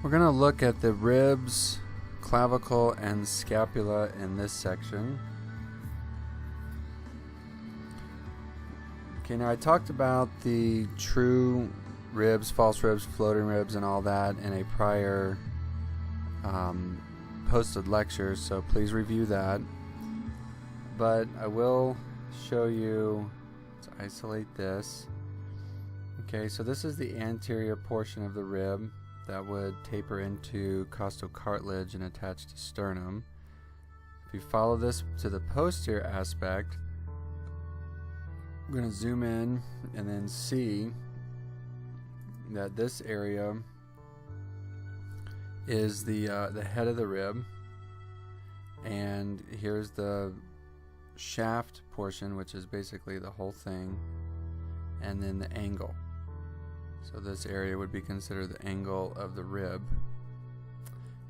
We're going to look at the ribs, clavicle, and scapula in this section. Okay, now I talked about the true ribs, false ribs, floating ribs, and all that in a prior posted lecture, so please review that. But I will show you, let's isolate this. Okay, so this is the anterior portion of the rib that would taper into costocartilage and attach to sternum. If you follow this to the posterior aspect, I'm going to zoom in and then see that this area is the head of the rib, and here's the shaft portion, which is basically the whole thing, and then the angle. So this area would be considered the angle of the rib,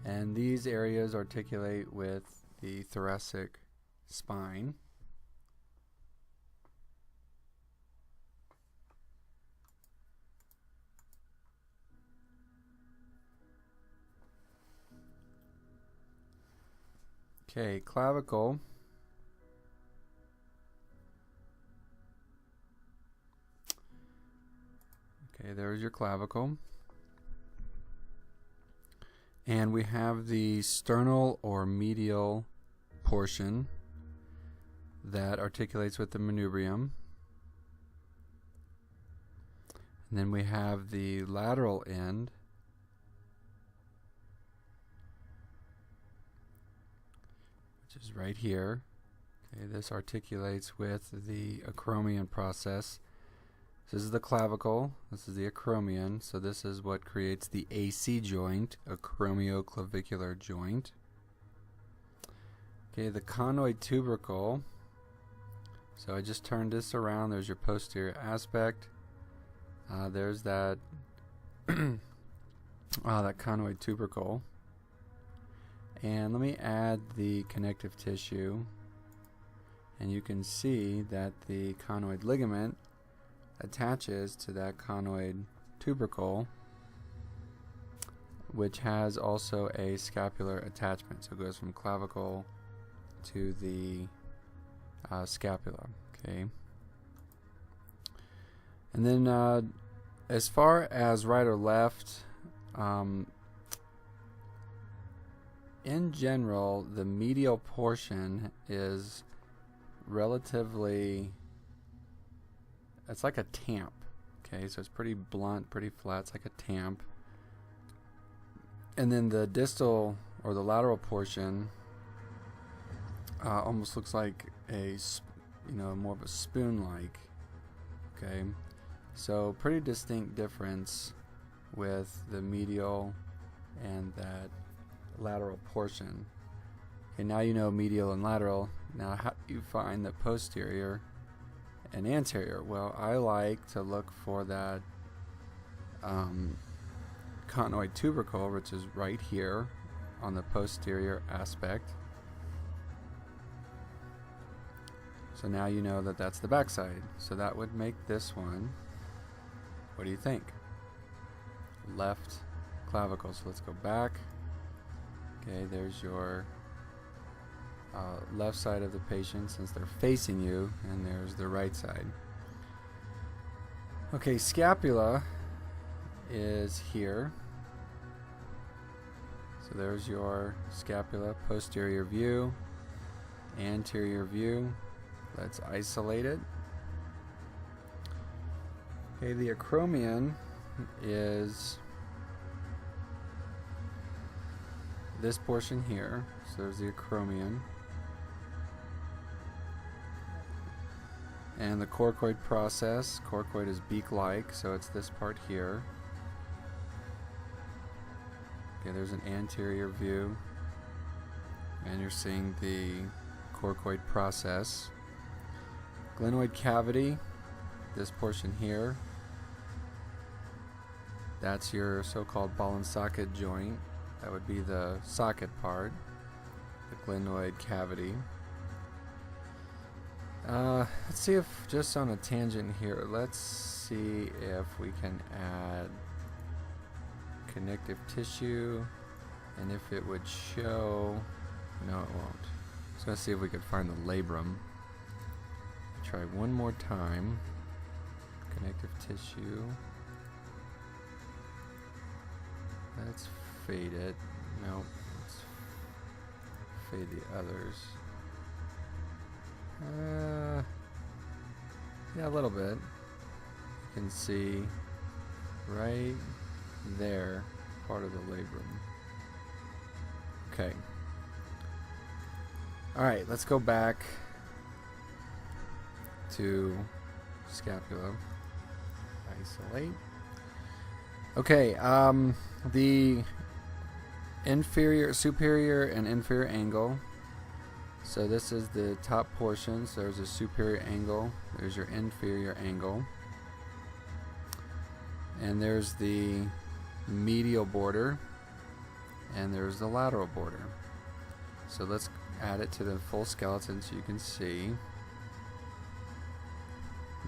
and these areas articulate with the thoracic spine. Okay, clavicle. Okay, there's your clavicle. And we have the sternal or medial portion that articulates with the manubrium. And then we have the lateral end, which is right here. Okay, this articulates with the acromion process. This is the clavicle, this is the acromion, so this is what creates the AC joint, acromioclavicular joint. Okay, the conoid tubercle. So I just turned this around, there's your posterior aspect. There's that that conoid tubercle. And let me add the connective tissue, and you can see that the conoid ligament attaches to that conoid tubercle, which has also a scapular attachment. So it goes from clavicle to the scapula. Okay. And then as far as right or left, in general, the medial portion is relatively, it's like a tamp. Okay, so it's pretty blunt, pretty flat. It's like a tamp. And then the distal or the lateral portion almost looks like a, more of a spoon-like. Okay, so pretty distinct difference with the medial and that lateral portion. Okay, now you know medial and lateral. Now how do you find the posterior and anterior? Well, I like to look for that conoid tubercle, which is right here on the posterior aspect. So now you know that that's the backside. So that would make this one, what do you think? Left clavicle. So let's go back. Okay, there's your left side of the patient since they're facing you, and there's the right side. Okay, scapula is here. So there's your scapula, posterior view, anterior view. Let's isolate it. Okay, the acromion is this portion here. So there's the acromion. And the coracoid process. Coracoid is beak-like, so it's this part here. Okay, there's an anterior view. And you're seeing the coracoid process. Glenoid cavity, this portion here. That's your so-called ball and socket joint. That would be the socket part, the glenoid cavity. Let's see if, just on a tangent here, let's see if we can add connective tissue, and if it would show, no it won't. Just gonna see if we could find the labrum. Try one more time. Connective tissue. Let's fade it. Nope. Let's fade the others. Yeah, a little bit. You can see right there part of the labrum. Okay. Alright, let's go back to scapula. Isolate. Okay, the superior and inferior angle. So this is the top portion. So there's a superior angle. There's your inferior angle. And there's the medial border. And there's the lateral border. So let's add it to the full skeleton so you can see.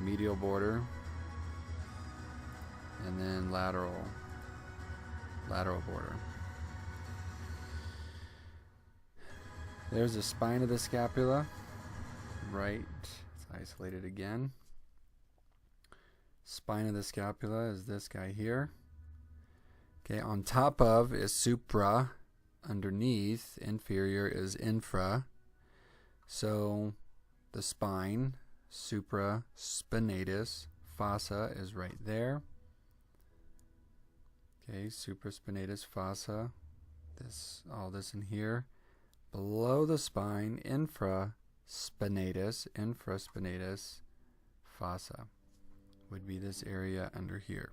Medial border. And then lateral border. There's the spine of the scapula. Right. Let's isolate it again. Spine of the scapula is this guy here. Okay, on top of is supra. Underneath, inferior is infra. So the spine, supraspinatus fossa is right there. Okay, supraspinatus fossa. All this in here. Below the spine, infraspinatus fossa would be this area under here.